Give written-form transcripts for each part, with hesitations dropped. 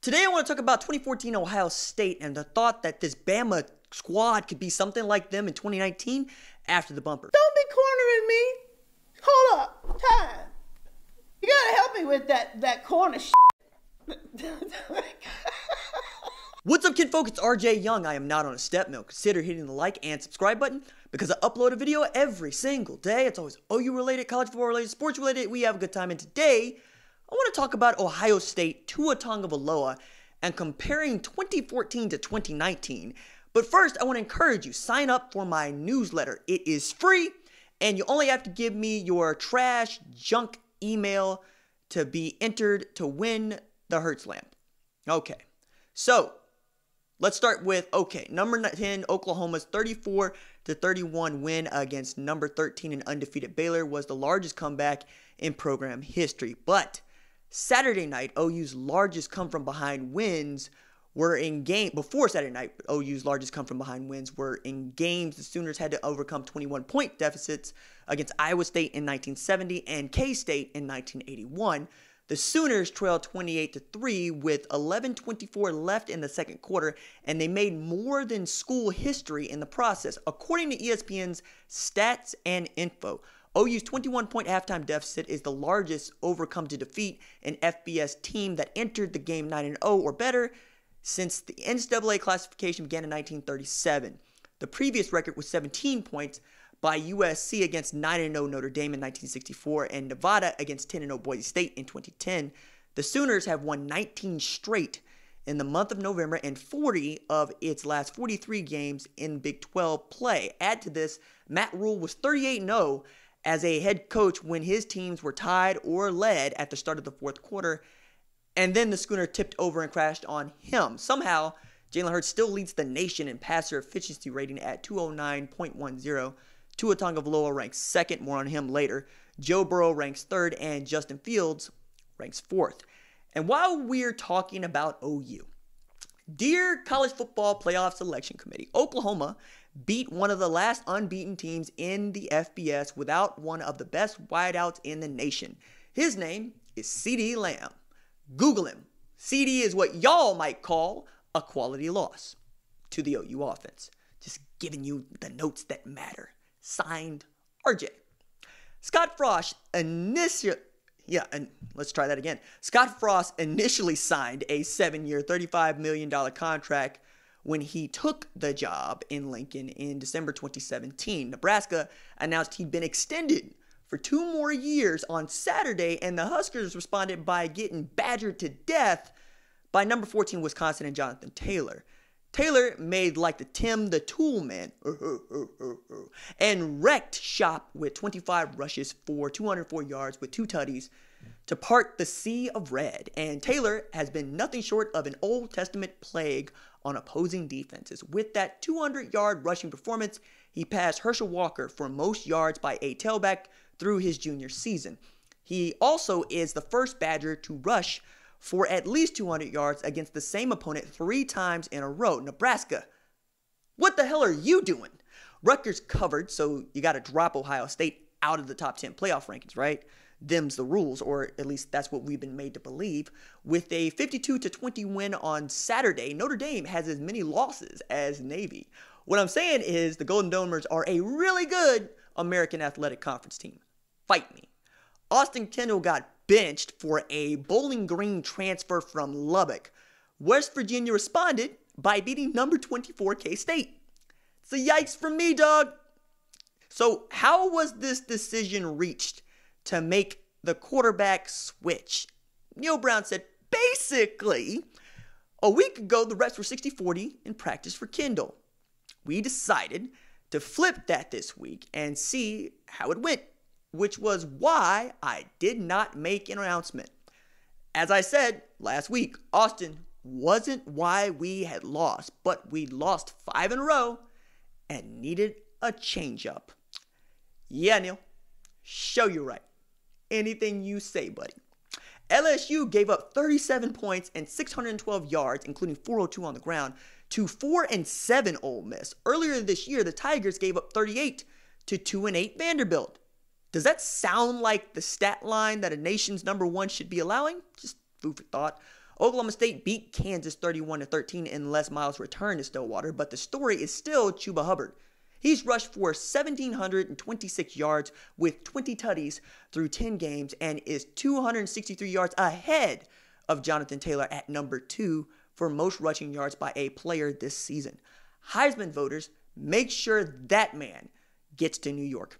Today I want to talk about 2014 Ohio State and the thought that this Bama squad could be something like them in 2019 after the bumper. Don't be cornering me. Hold up. Time. You gotta help me with that corner shit. What's up, kid folk? It's RJ Young. I am not on a step mill. Consider hitting the like and subscribe button because I upload a video every single day. It's always OU related, college football related, sports related. We have a good time. And today, I want to talk about Ohio State, Tua Tagovailoa, and comparing 2014 to 2019. But first, I want to encourage you, sign up for my newsletter. It is free, and you only have to give me your trash, junk email to be entered to win the Hertz lamp. Okay, so let's start with, number 10, Oklahoma's 34-31 win against number 13 and undefeated Baylor was the largest comeback in program history. But Saturday night, OU's largest come-from-behind wins were in game. Before Saturday night, OU's largest come-from-behind wins were in games. The Sooners had to overcome 21-point deficits against Iowa State in 1970 and K-State in 1981. The Sooners trailed 28-3 with 11:24 left in the second quarter, and they made more than school history in the process. According to ESPN's Stats and Info, OU's 21-point halftime deficit is the largest overcome to defeat an FBS team that entered the game 9-0 or better since the NCAA classification began in 1937. The previous record was 17 points by USC against 9-0 Notre Dame in 1964 and Nevada against 10-0 Boise State in 2010. The Sooners have won 19 straight in the month of November and 40 of its last 43 games in Big 12 play. Add to this, Matt Rule was 38-0 as a head coach when his teams were tied or led at the start of the fourth quarter, and then the schooner tipped over and crashed on him. Somehow, Jalen Hurts still leads the nation in passer efficiency rating at 209.10. Tua Tagovailoa ranks second, more on him later. Joe Burrow ranks third, and Justin Fields ranks fourth. And while we're talking about OU, dear College Football Playoff Selection Committee, Oklahoma beat one of the last unbeaten teams in the FBS without one of the best wideouts in the nation. His name is CeeDee Lamb. Google him. CD is what y'all might call a quality loss to the OU offense. Just giving you the notes that matter. Signed, RJ. Scott Frost initially signed a 7-year, $35 million contract when he took the job in Lincoln in December 2017. Nebraska announced he'd been extended for 2 more years on Saturday, and the Huskers responded by getting badgered to death by number 14 Wisconsin and Jonathan Taylor. Taylor made like the Tim the Tool Man and wrecked shop with 25 rushes for 204 yards with 2 tutties to part the sea of red. And Taylor has been nothing short of an Old Testament plague on opposing defenses. With that 200-yard rushing performance, he passed Herschel Walker for most yards by a tailback through his junior season. He also is the first Badger to rush for at least 200 yards against the same opponent 3 times in a row. Nebraska, what the hell are you doing? Rutgers covered, so you got to drop Ohio State out of the top 10 playoff rankings, right? Them's the rules, or at least that's what we've been made to believe. With a 52-20 win on Saturday, Notre Dame has as many losses as Navy. What I'm saying is the Golden Domers are a really good American Athletic Conference team. Fight me. Austin Kendall got benched for a Bowling Green transfer from Lubbock. West Virginia responded by beating number 24 K-State. It's a yikes from me, dog. So how was this decision reached to make the quarterback switch? Neil Brown said, basically, a week ago, the reps were 60-40 in practice for Kendall. We decided to flip that this week and see how it went, which was why I did not make an announcement. As I said last week, Austin wasn't why we had lost, but we lost 5 in a row and needed a change-up. Yeah, Neil, show you right. Anything you say, buddy. LSU gave up 37 points and 612 yards, including 402 on the ground, to 4-7 Ole Miss. Earlier this year, the Tigers gave up 38 to 2-8 Vanderbilt. Does that sound like the stat line that a nation's number 1 should be allowing? Just food for thought. Oklahoma State beat Kansas 31-13 in Les Miles' return to Stillwater, but the story is still Chuba Hubbard. He's rushed for 1,726 yards with 20 tutties through 10 games and is 263 yards ahead of Jonathan Taylor at number 2 for most rushing yards by a player this season. Heisman voters, make sure that man gets to New York.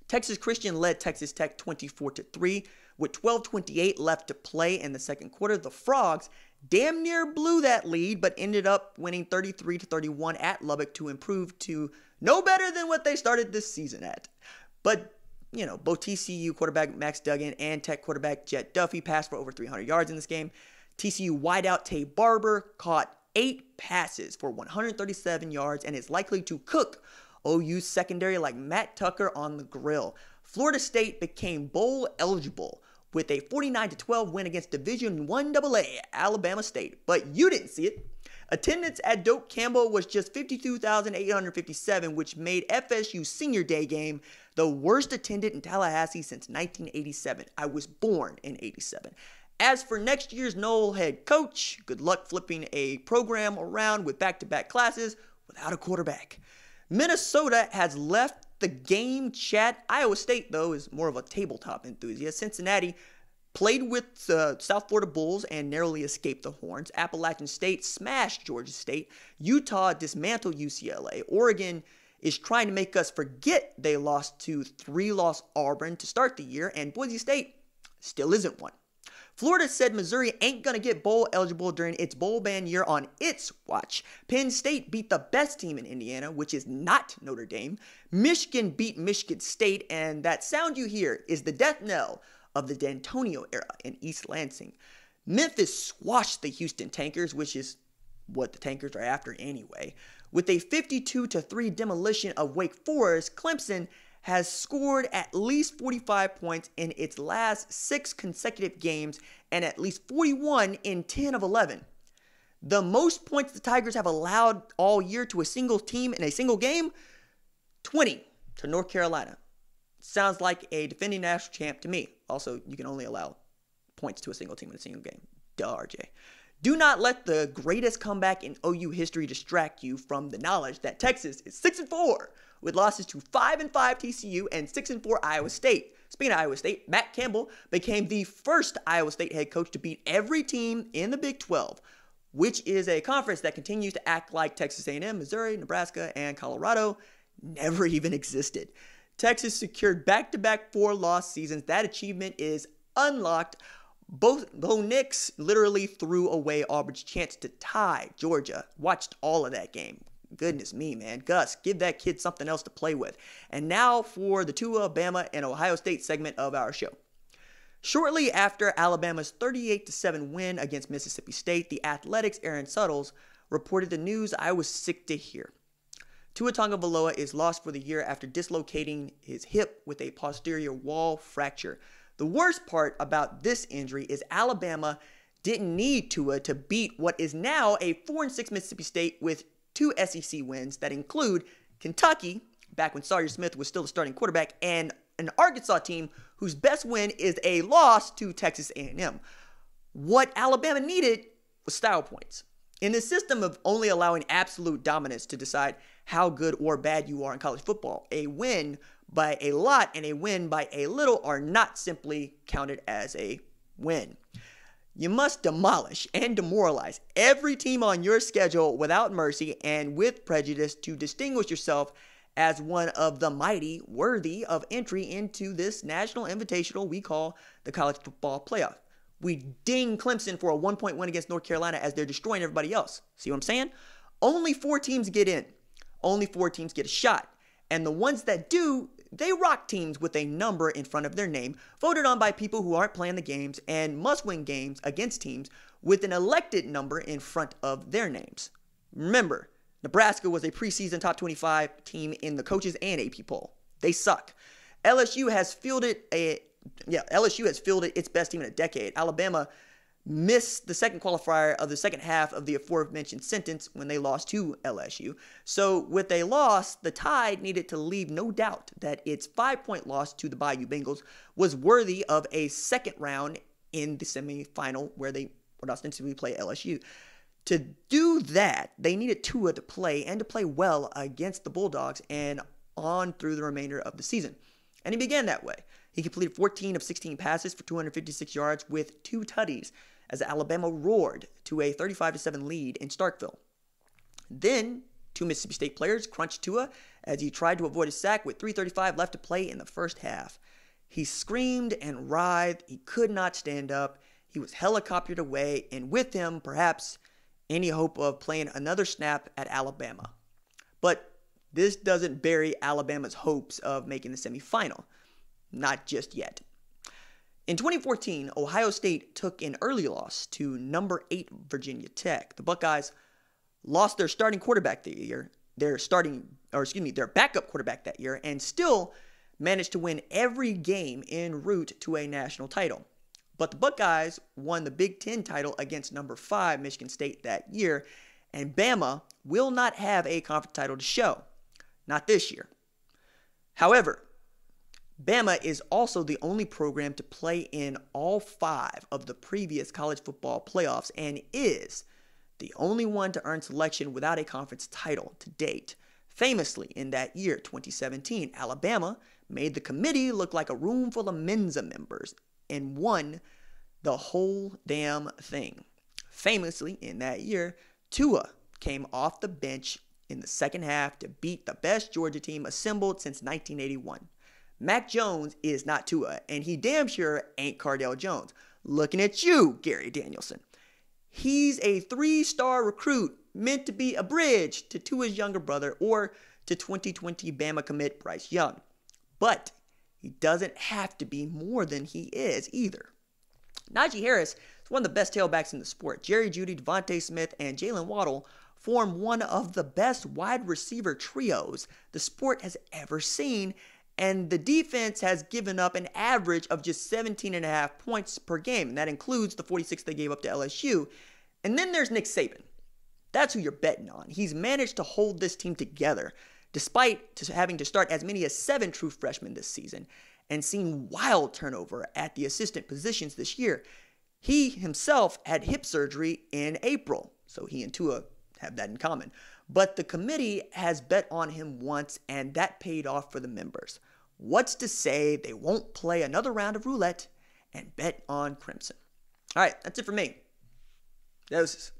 Texas Christian led Texas Tech 24-3 with 12:28 left to play in the second quarter. The Frogs damn near blew that lead, but ended up winning 33-31 at Lubbock to improve to no better than what they started this season at. But, both TCU quarterback Max Duggan and Tech quarterback Jet Duffy passed for over 300 yards in this game. TCU wideout Tay Barber caught 8 passes for 137 yards and is likely to cook OU's secondary like Matt Tucker on the grill. Florida State became bowl eligible with a 49-12 win against Division I AA Alabama State, but you didn't see it. Attendance at Doak Campbell was just 52,857, which made FSU's senior day game the worst attended in Tallahassee since 1987. I was born in 87. As for next year's Noel head coach, good luck flipping a program around with back-to-back classes without a quarterback. Minnesota has left the game chat. Iowa State, though, is more of a tabletop enthusiast. Cincinnati played with the South Florida Bulls and narrowly escaped the Horns. Appalachian State smashed Georgia State. Utah dismantled UCLA. Oregon is trying to make us forget they lost to 3-loss Auburn to start the year, and Boise State still isn't one. Florida said Missouri ain't going to get bowl eligible during its bowl ban year on its watch. Penn State beat the best team in Indiana, which is not Notre Dame. Michigan beat Michigan State, and that sound you hear is the death knell of the D'Antonio era in East Lansing. Memphis squashed the Houston Tankers, which is what the Tankers are after anyway. With a 52-3 demolition of Wake Forest, Clemson has scored at least 45 points in its last 6 consecutive games and at least 41 in 10 of 11. The most points the Tigers have allowed all year to a single team in a single game, 20 to North Carolina. Sounds like a defending national champ to me. Also, you can only allow points to a single team in a single game. Duh, RJ. Do not let the greatest comeback in OU history distract you from the knowledge that Texas is 6-4 with losses to 5-5 TCU and 6-4 Iowa State. Speaking of Iowa State, Matt Campbell became the first Iowa State head coach to beat every team in the Big 12, which is a conference that continues to act like Texas A&M, Missouri, Nebraska, and Colorado never even existed. Texas secured back-to-back 4-loss seasons. That achievement is unlocked. Bo Nix literally threw away Auburn's chance to tie Georgia. Watched all of that game. Goodness me, man. Gus, give that kid something else to play with. And now for the Tua, Bama, and Ohio State segment of our show. Shortly after Alabama's 38-7 win against Mississippi State, the Athletics' Aaron Suttles reported the news I was sick to hear. Tua Tagovailoa is lost for the year after dislocating his hip with a posterior wall fracture. The worst part about this injury is Alabama didn't need Tua to beat what is now a 4-6 Mississippi State with 2 SEC wins that include Kentucky, back when Sawyer Smith was still the starting quarterback, and an Arkansas team whose best win is a loss to Texas A&M. What Alabama needed was style points. In the system of only allowing absolute dominance to decide how good or bad you are in college football, a win by a lot and a win by a little are not simply counted as a win. You must demolish and demoralize every team on your schedule without mercy and with prejudice to distinguish yourself as one of the mighty worthy of entry into this national invitational we call the college football playoff. We ding Clemson for a 1-point win against North Carolina as they're destroying everybody else. See what I'm saying? Only 4 teams get in. Only 4 teams get a shot. And the ones that do, they rock teams with a number in front of their name, voted on by people who aren't playing the games and must win games against teams with an elected number in front of their names. Remember, Nebraska was a preseason top 25 team in the coaches and AP poll. They suck. LSU has fielded its best team in a decade. Alabama missed the second qualifier of the second half of the aforementioned sentence when they lost to LSU. So with a loss, the Tide needed to leave no doubt that its 5-point loss to the Bayou Bengals was worthy of a second round in the semifinal where they would ostensibly play LSU. To do that, they needed Tua to play and to play well against the Bulldogs and on through the remainder of the season. And he began that way. He completed 14 of 16 passes for 256 yards with 2 tutties as Alabama roared to a 35-7 lead in Starkville. Then, 2 Mississippi State players crunched Tua as he tried to avoid a sack with 3:35 left to play in the first half. He screamed and writhed. He could not stand up. He was helicoptered away, and with him, perhaps, any hope of playing another snap at Alabama. But this doesn't bury Alabama's hopes of making the semifinal. Not just yet. In 2014, Ohio State took an early loss to number 8 Virginia Tech. The Buckeyes lost their starting quarterback that year, their backup quarterback that year, and still managed to win every game en route to a national title. But the Buckeyes won the Big Ten title against number 5 Michigan State that year, and Bama will not have a conference title to show. Not this year. However, Bama is also the only program to play in all 5 of the previous college football playoffs and is the only one to earn selection without a conference title to date. Famously, in that year, 2017, Alabama made the committee look like a room full of Mensa members and won the whole damn thing. Famously, in that year, Tua came off the bench in the second half to beat the best Georgia team assembled since 1981. Mac Jones is not Tua, and he damn sure ain't Cardale Jones. Looking at you, Gary Danielson. He's a 3-star recruit meant to be a bridge to Tua's younger brother or to 2020 Bama commit Bryce Young. But he doesn't have to be more than he is either. Najee Harris is one of the best tailbacks in the sport. Jerry Jeudy, Devontae Smith, and Jalen Waddle form one of the best wide receiver trios the sport has ever seen, and the defense has given up an average of just 17.5 points per game, and that includes the 46 they gave up to LSU. And then there's Nick Saban. That's who you're betting on. He's managed to hold this team together, despite having to start as many as 7 true freshmen this season, and seeing wild turnover at the assistant positions this year. He himself had hip surgery in April, so he and Tua have that in common. But the committee has bet on him once, and that paid off for the members. What's to say they won't play another round of roulette and bet on Crimson? All right, that's it for me. Doses.